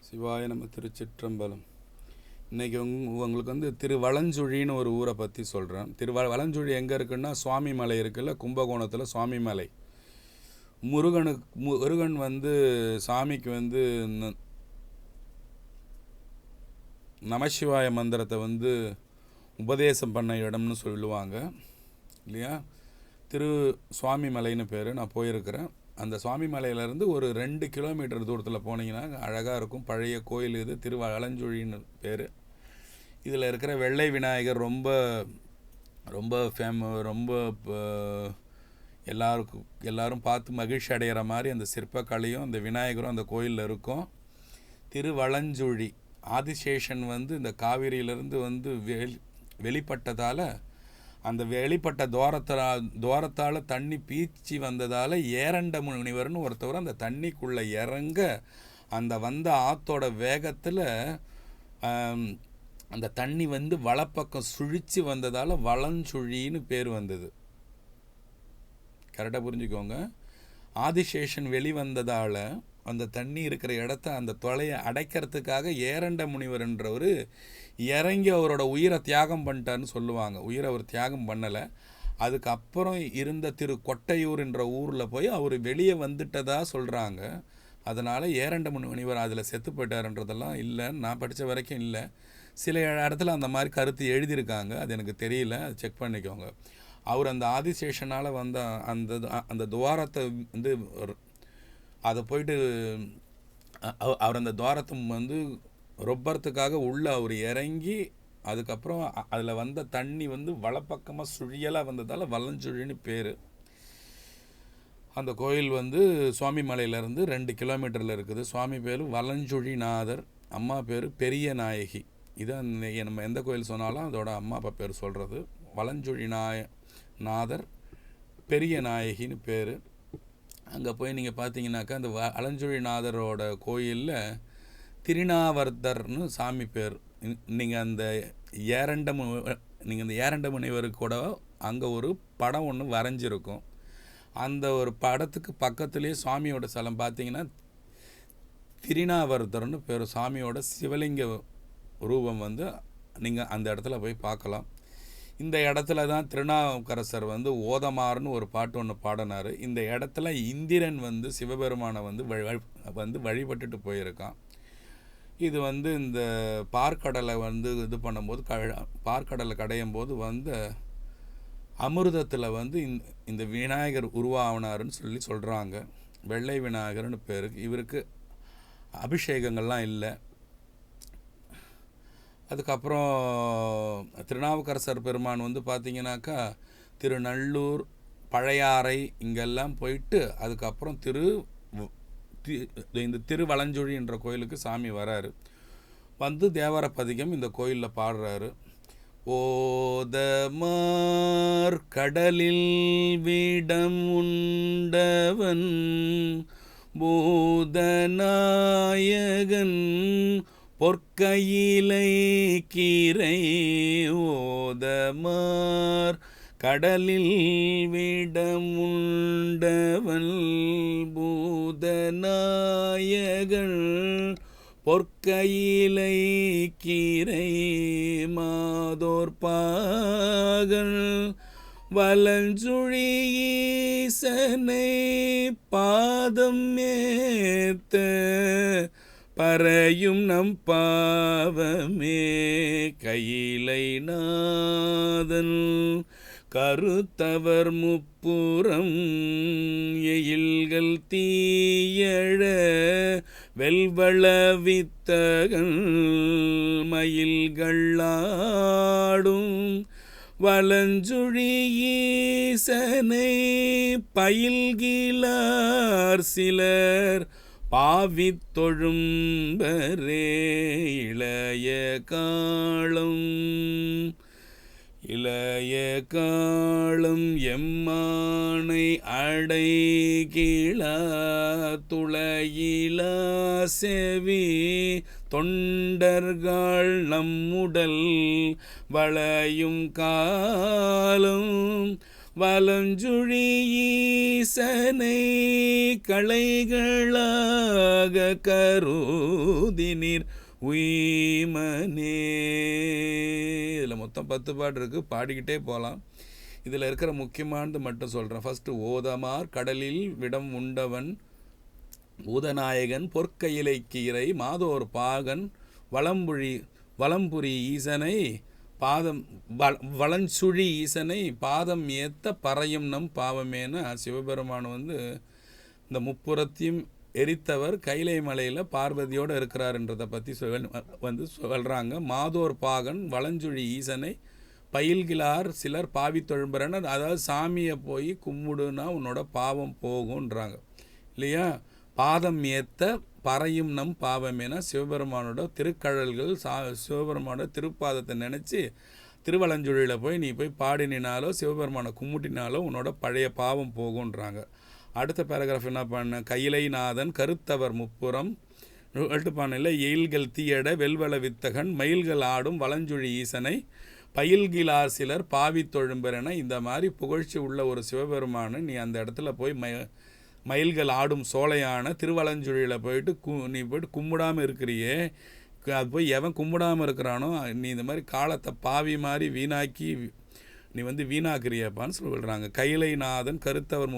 சிவாய நம்ம திருச்சிற்றம்பலம். இன்றைக்கி உங்களுக்கு வந்து திருவலஞ்சுழின்னு ஒரு ஊரை பற்றி சொல்கிறேன். வலஞ்சுழி எங்கே இருக்குன்னா, சுவாமி மலை இருக்குல்ல, கும்பகோணத்தில் சுவாமி மலை. முருகன் வந்து சாமிக்கு வந்து நமசிவாய மந்திரத்தை வந்து உபதேசம் பண்ண இடம்னு சொல்லுவாங்க இல்லையா. சுவாமி மலைன்னு பேர். நான் போயிருக்கிறேன். அந்த சுவாமி மலையிலேருந்து ஒரு 2 கிலோமீட்டர் தூரத்தில் போனீங்கன்னா அழகாக இருக்கும். பழைய கோயில் இது, திருவலஞ்சுழின்னு பேர். இதில் இருக்கிற வெள்ளை விநாயகர் ரொம்ப ரொம்ப ரொம்ப எல்லாரும் பார்த்து மகிழ்ச்சி அடைகிற மாதிரி அந்த சிற்பக்கலையும் அந்த விநாயகரும் அந்த கோயிலில் இருக்கும். திருவலஞ்சுழி ஆதிசேஷன் வந்து இந்த காவிரியிலிருந்து வந்து வெளிப்பட்டதால், அந்த வெளிப்பட்ட துவாரத்தால் தண்ணி பீச்சி வந்ததால் ஏரண்ட முனிவர்னு ஒருத்தவர் அந்த தண்ணிக்குள்ளே இறங்க, அந்த வந்த ஆற்றோட வேகத்தில் அந்த தண்ணி வந்து வலப்பக்கம் சுழித்து வந்ததால் வலஞ்சுழின்னு பேர் வந்தது. கரெக்டாக புரிஞ்சுக்கோங்க. ஆதிசேஷன் வெளிவந்ததால் அந்த தண்ணி இருக்கிற இடத்த அந்த தொலையை அடைக்கிறதுக்காக ஏரண்ட முனிவர்ன்றவர் இறங்கி அவரோட உயிரை தியாகம் பண்ணிட்டார்னு சொல்லுவாங்க. உயிரை அவர் தியாகம் பண்ணலை. அதுக்கப்புறம் இருந்த கொட்டையூர் என்ற ஊரில் போய் அவர் வெளியே வந்துட்டதாக சொல்கிறாங்க. அதனால் ஏரண்ட முனிவர் அதில் செத்து போயிட்டாருன்றதெல்லாம் இல்லை, நான் படித்த வரைக்கும் இல்லை. சில இடத்துல அந்த மாதிரி கருத்து எழுதியிருக்காங்க, அது எனக்கு தெரியல, அது செக் பண்ணிக்கோங்க. அவர் அந்த ஆதிசேஷனால் வந்த அந்த துவாரத்தை வந்து அதை போயிட்டு அவர் அந்த துவாரத்தை வந்து ரொப்பறதுக்காக உள்ளே அவர் இறங்கி, அதுக்கப்புறம் அதில் வந்த தண்ணி வந்து வலப்பக்கமாக சுழியலாக வந்ததால் வலஞ்சுழின்னு பேர். அந்த கோயில் வந்து சுவாமி மலையிலேருந்து 2 கிலோமீட்டரில் இருக்குது. சுவாமி பேர் வலஞ்சுழிநாதர், அம்மா பேர் பெரிய நாயகி. இதான் நம்ம எந்த கோயில் சொன்னாலும் அதோட அம்மா அப்பா பேர் சொல்கிறது. வலஞ்சுழிநாதர் பெரிய நாயகின்னு பேர். அங்கே போய் நீங்கள் பார்த்தீங்கன்னாக்கா அந்த வலஞ்சுழிநாதரோட கோயிலில் திருநாவர்தர்னு சாமி பேர். நீங்கள் அந்த ஏரண்ட முனிவருக்கு கூட அங்கே ஒரு படம் ஒன்று வரைஞ்சிருக்கும். அந்த ஒரு படத்துக்கு பக்கத்துலேயே சுவாமியோட ஸ்தலம் பார்த்தீங்கன்னா திருநாவர்தர்னு பேர். சாமியோட சிவலிங்க ரூபம் வந்து நீங்கள் அந்த இடத்துல போய் பார்க்கலாம். இந்த இடத்துல தான் திருநாவுக்கரசர் வந்து ஓதமாறுன்னு ஒரு பாட்டு ஒன்று பாடினார். இந்த இடத்துல இந்திரன் வந்து சிவபெருமானை வந்து வழிபட்டுட்டு போயிருக்கான். இது வந்து இந்த பார்க்கடலை வந்து இது பண்ணும்போது பார்க்கடலை கடையும் போது வந்து அமிர்தத்தில் வந்து இந்த விநாயகர் உருவாகினாருன்னு சொல்கிறாங்க. வெள்ளை விநாயகர்னு பேர். இவருக்கு அபிஷேகங்கள்லாம் இல்லை. அதுக்கப்புறம் திருநாவுக்கரசர் பெருமான் வந்து பார்த்திங்கனாக்கா திருநள்ளூர், பழையாறை இங்கெல்லாம் போயிட்டு அதுக்கப்புறம் இந்த திருவலஞ்சுழின்ற கோயிலுக்கு சாமி வராரு. வந்து தேவர பதிகம் இந்த கோயிலில் பாடுறாரு. ஓதமார் கடலில் விடம் உண்டவன் பூதநாயகன் பொற்கையிலை கீரை. ஓதமார் கடலில் விடம் உண்டவன் பூதநாயகன் பொற்கையிலை கீரை. மாதோர்பாகன் வலஞ்சுழி ஈசனை பாதம் ஏத்த பறையும் நம் பாவமே கையிலை நாதன். கருத்தவர் முப்புறம் எயில்கள் தீயழ வெல்வள வித்தகன் மயில்களாடும் வலஞ்சுழி ஈசனை பயில்கிலார் சிலர் பாவித்தொழும்பரே. இளைய காலம் எம்மானை அடைகிழா துளையிலா செவி தொண்டர்கள் நம்முடல் வளையும் காலம் வலஞ்சுழி ஈசனை களைகளாக கருதினீர் உய்மனே. இதில் மொத்தம் 10 பாட்டு இருக்குது, பாடிக்கிட்டே போகலாம். இதில் இருக்கிற முக்கியமானது மட்டும் சொல்கிறேன். ஃபஸ்ட்டு ஓதமார் கடலில் விடம் உண்டவன் பூதநாயகன் பொற்கையிலை கீரை மாதோர் பாகன் வலம்புரி ஈசனை பாதம் வளஞ்சுழி ஈசனை பாதம் ஏத்த பறையும் நம் பாவமேன சிவபெருமான் இந்த முப்புறத்தையும் எரித்தவர் கைலை மலையில் பார்வதியோடு இருக்கிறாருன்றதை பற்றி சொல்கிறாங்க. மாதோர் பாகன் வளஞ்சுழி ஈசனை பயில்கிலார் சிலர் பாவி தொழும்புறன. அதாவது சாமியை போய் கும்பிடுனா உன்னோட பாவம் போகுன்றாங்க இல்லையா. பாதம் ஏத்த பறையும் நம் பாவமேனா சிவபெருமானோட திருக்கழல்கள் சிவபெருமானோட திருப்பாதத்தை நினச்சி திருவலஞ்சுழியில் போய் நீ போய் பாடினாலோ சிவபெருமானை கும்பிட்டினாலோ உன்னோட பழைய பாவம் போகுன்றாங்க. அடுத்த பேராகிராஃப் என்ன பண்ண, கைலைநாதன் கருத்தவர் முப்புறம் எழுட்டுப்பானையில் எயில்கள் தீயட வெல்வள வித்தகன் மயில்கள் ஆடும் வலஞ்சுழி ஈசனை பயில்கிலார் சிலர் பாவி தொழும்பெறன. இந்த மாதிரி புகழ்ச்சி உள்ள ஒரு சிவபெருமானு நீ அந்த இடத்துல போய் மயில்கள் ஆடும் சோலையான திருவலஞ்சுழியில் நீ போயிட்டு கும்பிடாமல் இருக்கிறியே, அது போய் எவன் கும்பிடாமல் இருக்கிறானோ நீ இந்த மாதிரி காலத்தை பாவி மாதிரி வீணாக்கி நீ வீணாக்குறியப்பான்னு சொல்கிறாங்க. கைலைநாதன் கருத்தவர்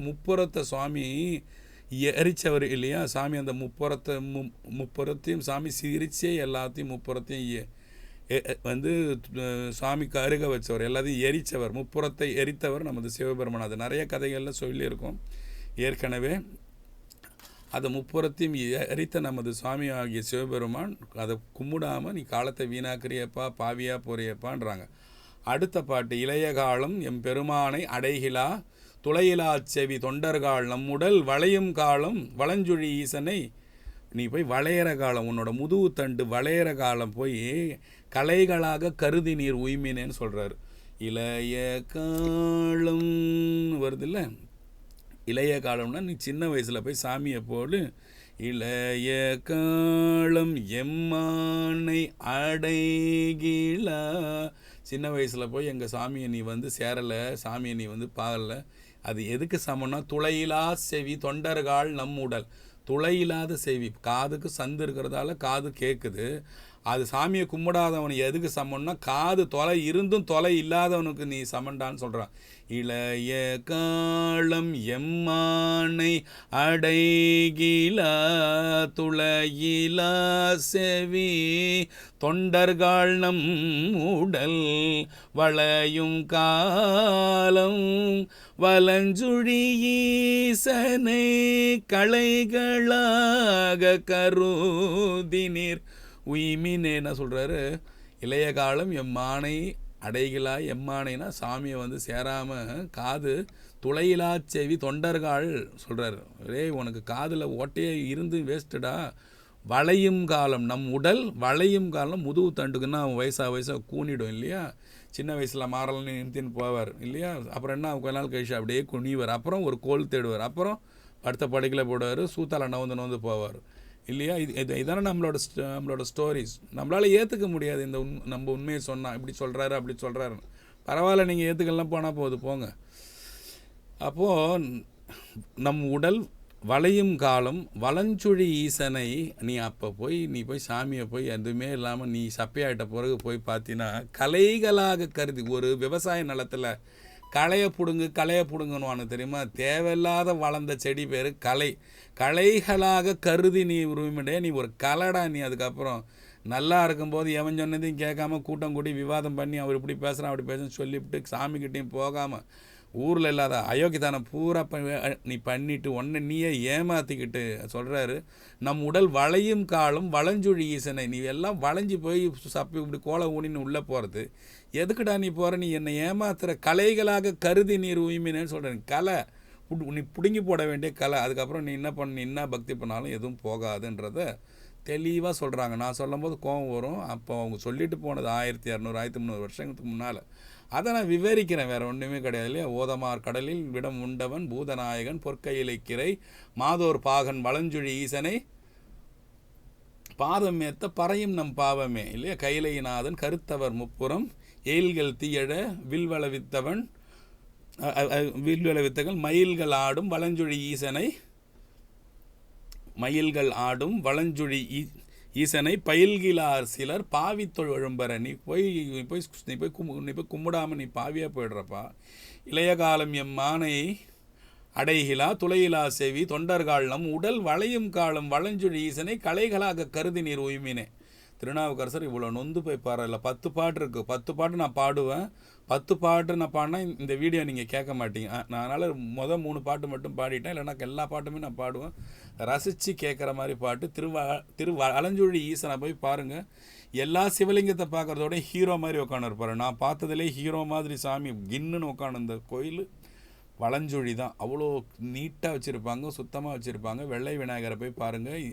முப்புறத்தை சுவாமி எரிச்சவர் இல்லையா. சாமி அந்த முப்புறத்தையும் சாமி சிரிச்சே எல்லாத்தையும் முப்புறத்தையும் சுவாமிக்கு அருக வச்சவர், எல்லாத்தையும் எரித்தவர், முப்புறத்தை எரித்தவர் நமது சிவபெருமான். அது நிறைய கதைகளில் சொல்லியிருக்கோம் ஏற்கனவே. அதை முப்புறத்தையும் எரித்த நமது சுவாமி ஆகிய சிவபெருமான் அதை கும்பிடாமல் நீ காலத்தை வீணாக்கிறியப்பா பாவியா போறியப்பான்றாங்க. அடுத்த பாட்டு, இளைய காலம் எம் பெருமானை அடைகிலா துளையிலா செவி தொண்டர்கால் நம்முடல் வளையும் காலம் வளஞ்சுழி ஈசனை நீ போய் வளையிற காலம் உன்னோட முதுகு தண்டு வளையிற காலம் போய் கலைகளாக கருதி நீர் உய்மினேன்னு சொல்கிறாரு. இளைய காலம் வருது இல்லை, இளைய காலம்னா நீ சின்ன வயசில் போய் சாமியை போடு. இளைய காலம் எம்மானை அடைகிலா, சின்ன வயசில் போய் எங்கள் சாமியை நீ சேரலை, சாமியை நீ பார்க்கல. அது எதுக்கு சமம்னா துளையிலா செவி தொண்டர்கால் நம் உடல். துளையில்லாத செவி, காதுக்கு சந்து இருக்கிறதால காது கேட்குது. அது சாமியை கும்பிடாதவன் எதுக்கு சமம்னா காது தொலை இருந்தும் தொலை இல்லாதவனுக்கு நீ சமண்டான்னு சொல்கிறான். இளைய காலம் எம்மானை அடைகிலா துளையிலா செவி தொண்டர்கால் நம் உடல் வளையும் காலம் வலஞ்சுழி ஈசனை களைகளாக கருதினீர் உய்மின்னு என்ன சொல்கிறாரு. இளைய காலம் எம்மானை அடைகிலா, எம்மானைனா சாமியை சேராமல் காது துளையிலா செவி தொண்டர்கள் சொல்கிறாரு. உனக்கு காதில் ஓட்டையே இருந்து வேஸ்ட்டுடா. வளையும் காலம் நம் உடல் வளையும் காலம் முதுகு தண்டுக்குன்னா அவன் வயசாக கூனிடும் இல்லையா. சின்ன வயசில் மாறலன்னு நிறுத்தின்னு போவார் இல்லையா. அப்புறம் என்ன கொஞ்ச நாள் கழிச்சு அப்படியே குனிவார், அப்புறம் ஒரு கோல் தேடுவார், அப்புறம் அடுத்த படைக்கில் போடுவார், சூத்தால் நவுந்து போவார் இல்லையா. இதான நம்மளோட ஸ்டோரிஸ். நம்மளால் ஏற்றுக்க முடியாது இந்த நம்ம உண்மையை சொன்னால். இப்படி சொல்கிறாரு அப்படி சொல்கிறாரு, பரவாயில்ல நீங்கள் ஏற்றுக்கலாம் போனால் போங்க. அப்போது நம் உடல் வளையும் காலம் வலஞ்சுழி ஈசனை நீ நீ போய் சாமியை போய் எதுவுமே இல்லாமல் நீ சப்பையாயிட்ட பிறகு போய் பார்த்தீங்கன்னா கலைகளாக கருதி ஒரு விவசாய நிலத்தில் களையை பிடுங்கன்னு தெரியுமா. தேவையில்லாத வளர்ந்த செடி பேர் களைகளாக கருதி நீ உரிமையிட நீ ஒரு கலைடா. நீ அதுக்கப்புறம் நல்லா இருக்கும்போது எவன் சொன்னதையும் கேட்காம கூட்டம் கூட்டி விவாதம் பண்ணி அவர் இப்படி பேசுகிறான் அப்படி பேசுன்னு சொல்லிவிட்டு சாமிக்கிட்டையும் போகாமல் ஊரில் இல்லாத அயோக்கியதானம் பூரா நீ பண்ணிட்டு ஒன்றை நீயே ஏமாற்றிக்கிட்டு சொல்கிறாரு. நம் உடல் வளையும் காலம் வளஞ்சுழி ஈசனை நீ எல்லாம் வளைஞ்சி போய் சப்பி இப்படி கோலை ஊனின்னு உள்ளே போகிறது எதுக்குடா நீ போகிற, நீ என்னை ஏமாத்துகிற கலைகளாக கருதி நீர் உய்மினேன்னு சொல்கிறேன். கலை நீ பிடுங்கி போட வேண்டிய கலை. அதுக்கப்புறம் நீ என்ன பக்தி பண்ணாலும் எதுவும் போகாதுன்றத தெளிவாக சொல்கிறாங்க. நான் சொல்லும் போது கோபம் வரும். அப்போ அவங்க சொல்லிட்டு போனது 1200 1300 வருஷத்துக்கு முன்னால். அதை நான் விவரிக்கிறேன், வேறு ஒன்றுமே கிடையாது இல்லையா. ஓதமார் கடலில் விடம் உண்டவன் பூதநாயகன் பொற்கையிலை கிரை மாதோர் பாகன் வளஞ்சுழி ஈசனை பாதம் ஏத்த பறையும் நம் பாவமே இல்லையா. கைலைநாதன் கருத்தவர் முப்புறம் எயில்கள் தீயழ வில்வள வித்தவன் வில்வல வித்தகன் மயில்கள் ஆடும் வலஞ்சுழி ஈசனை மயில்கள் ஆடும் வலஞ்சுழி ஈசனை பயில்கிலார் சிலர் பாவித்தொழ் எழும்பற. நீ போய் கும்பிடாமல் நீ பாவியாக போய்டுறப்பா. இளைய காலம் எம் மானை அடைகிலா துளையிலா செவி தொண்டர்காலம் உடல் வளையும் காலம் வளஞ்சுழி ஈசனை கலைகளாக கருதி நீர் உய்மினே. திருநாவுக்கரசர் இவ்வளோ நொந்து போய் பாடல. 10 பாட்டு இருக்குது. 10 பாட்டு நான் பாடுவேன். 10 பாட்டு நான் பாடினா இந்த வீடியோ நீங்கள் கேட்க மாட்டீங்க. நான் அதனால் 3 பாட்டு மட்டும் பாடிட்டேன். இல்லைனா எல்லா பாட்டுமே நான் பாடுவேன். ரசித்து கேட்குற மாதிரி பாட்டு. வலஞ்சுழி ஈசனை போய் பாருங்கள். எல்லா சிவலிங்கத்தை பார்க்குறதோட ஹீரோ மாதிரி உட்காந்துருப்பாரு. நான் பார்த்ததுலே ஹீரோ மாதிரி சாமி கின்னுன்னு உட்காந்து இந்த கோயில் வலஞ்சுழி தான். அவ்வளோ நீட்டாக வச்சுருப்பாங்க, சுத்தமாக வச்சுருப்பாங்க. வெள்ளை விநாயகரை போய் பாருங்கள்.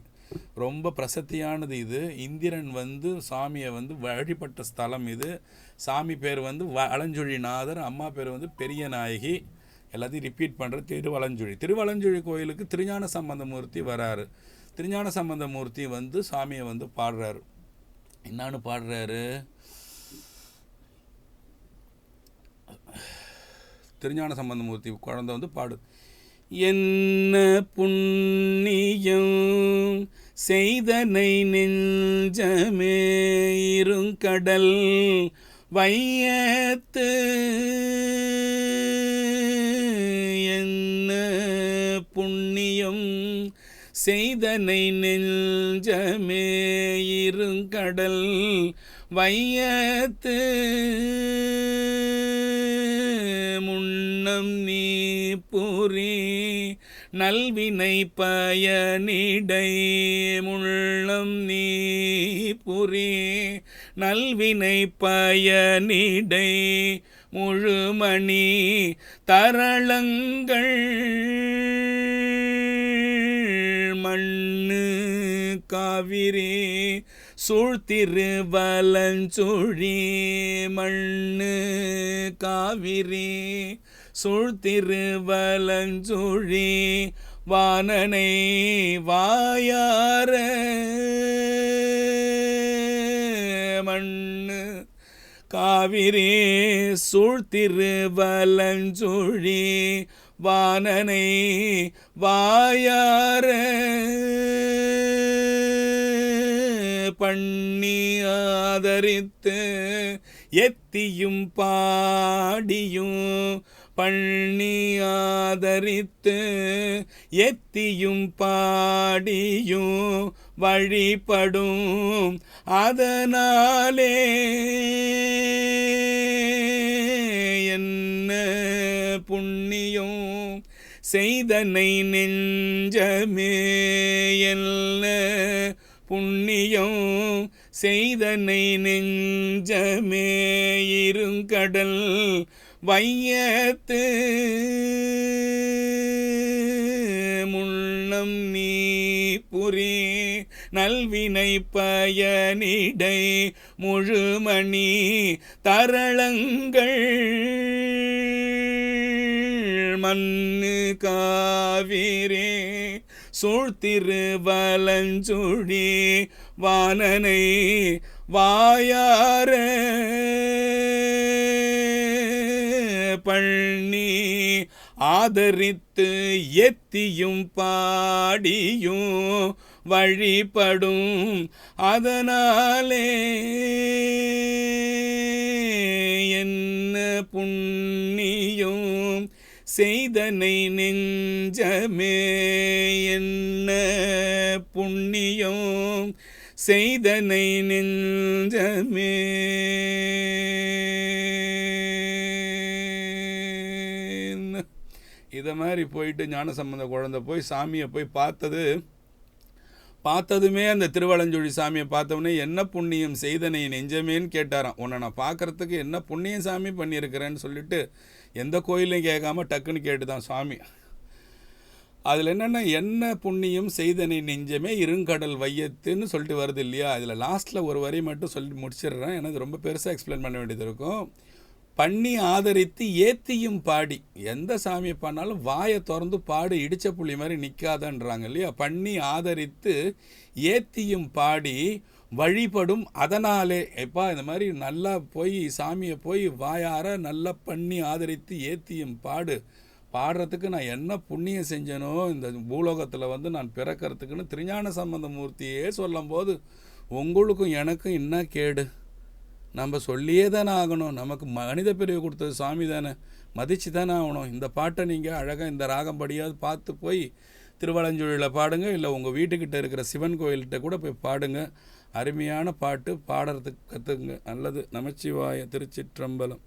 ரொம்ப பிரசித்தியானது இது. இந்திரன் சாமியை வழிபட்ட ஸ்தலம் இது. சாமி பேர் வலஞ்சுழிநாதர், அம்மா பேர் பெரிய நாயகி. எல்லாத்தையும் ரிப்பீட் பண்ணுற திருவலஞ்சுழி. திருவலஞ்சுழி கோயிலுக்கு திருஞான சம்பந்தமூர்த்தி வராரு. திருஞான சம்பந்தமூர்த்தி சாமியை பாடுறாரு. என்னான்னு பாடுறாரு? திருஞான சம்பந்தமூர்த்தி குழந்தை பாடு. என்ன புண்ணியம் செய்தனை நெஞ்சமே இருங்கடல் வையத்து. என்ன புண்ணியம் செய்தனை நெஞ்சமே இருங்கடல் வையத்து. முன்னம் நீ புரி நல்வினை பயனிடை. முள்ளம் நீ புரி நல்வினை பயனிடை. முழுமணி தரளங்கள் மண்ணு காவிரி சூழ்த்திரு வலஞ்சுழி. மண்ணு காவிரி சூழ்த்திரு வலஞ்சுழி. வானனை வாயார மண்ணு காவிரி சூழ்த்திரு வலஞ்சுழி. வானனை வாயார பண்ணி ஆதரித்து எத்தியும் பாடியும். பண்ணி ஆதரித்து எத்தியும் பாடியும் வழிபடும். அதனாலே என்ன புண்ணியம் செய்தனை நெஞ்சமே. என்ன புண்ணியம் செய்தனை நெஞ்சமே இருங்கடல் வையத்து. முன்னம் நீ புரி நல்வினை பயனிடை. முழுமணி தரளங்கள் மண்ணு காவிரி சூழ்த்திரு வலஞ்சுழி. வானனை வாயார பண்ணி ஆதரித்து எத்தியும் பாடியும் வழிபடும். அதனாலே என்ன புண்ணியம் செய்தனை நெஞ்சமே. என்ன புண்ணியம் செய்தனை நெஞ்சமே. இதை மாதிரி போயிட்டு ஞானசம்பந்த குழந்தை போய் சாமியை போய் பார்த்ததுமே அந்த திருவலஞ்சுழி சாமியை பார்த்தவொடனே என்ன புண்ணியம் செய்தனை நெஞ்சமேன்னு கேட்டாராம். உன்னை நான் பார்க்குறதுக்கு என்ன புண்ணியம் சாமி பண்ணியிருக்கிறேன்னு சொல்லிட்டு எந்த கோயிலையும் கேட்காம டக்குன்னு கேட்டுதான் சாமி. அதில் என்னென்னா என்ன புண்ணியம் செய்தனை நெஞ்சமே இருங்கடல் வையத்துன்னு சொல்லிட்டு வருது இல்லையா. அதில் லாஸ்ட்டில் ஒரு வரி மட்டும் சொல்லி முடிச்சிடுறேன். ஏன்னா இது ரொம்ப பெருசாக எக்ஸ்பிளைன் பண்ண வேண்டியது இருக்கும். பண்ணி ஆதரித்து ஏத்தியும் பாடி. எந்த சாமியை பண்ணாலும் வாயை திறந்து பாடு, இடித்த புள்ளி மாதிரி நிற்காதன்றாங்க இல்லையா. பண்ணி ஆதரித்து ஏத்தியும் பாடி வழிபடும். அதனாலே எப்பா இந்த மாதிரி நல்லா போய் சாமியை போய் வாயார நல்லா பண்ணி ஆதரித்து ஏத்தியம் பாடுறதுக்கு நான் என்ன புண்ணியம் செஞ்சேனோ இந்த பூலோகத்தில் வந்து நான் பிறக்கிறதுக்குன்னு திருஞான சம்பந்த மூர்த்தியே சொல்லும் போது உங்களுக்கும் எனக்கும் என்ன கேடு? நம்ம சொல்லியே தானே ஆகணும். நமக்கு மனித பிரிவு கொடுத்தது சாமி தானே, மதித்து தானே ஆகணும். இந்த பாட்டை நீங்கள் அழகாக இந்த ராகம்படியாவது பார்த்து போய் திருவலஞ்சொழியில் பாடுங்க, இல்லை உங்கள் வீட்டுக்கிட்ட இருக்கிற சிவன் கோயில்கிட்ட கூட போய் பாடுங்க. அருமையான பாட்டு, பாடுறதுக்கு கற்றுக்குங்க. நல்லது. நமச்சிவாய. திருச்சிற்றம்பலம்.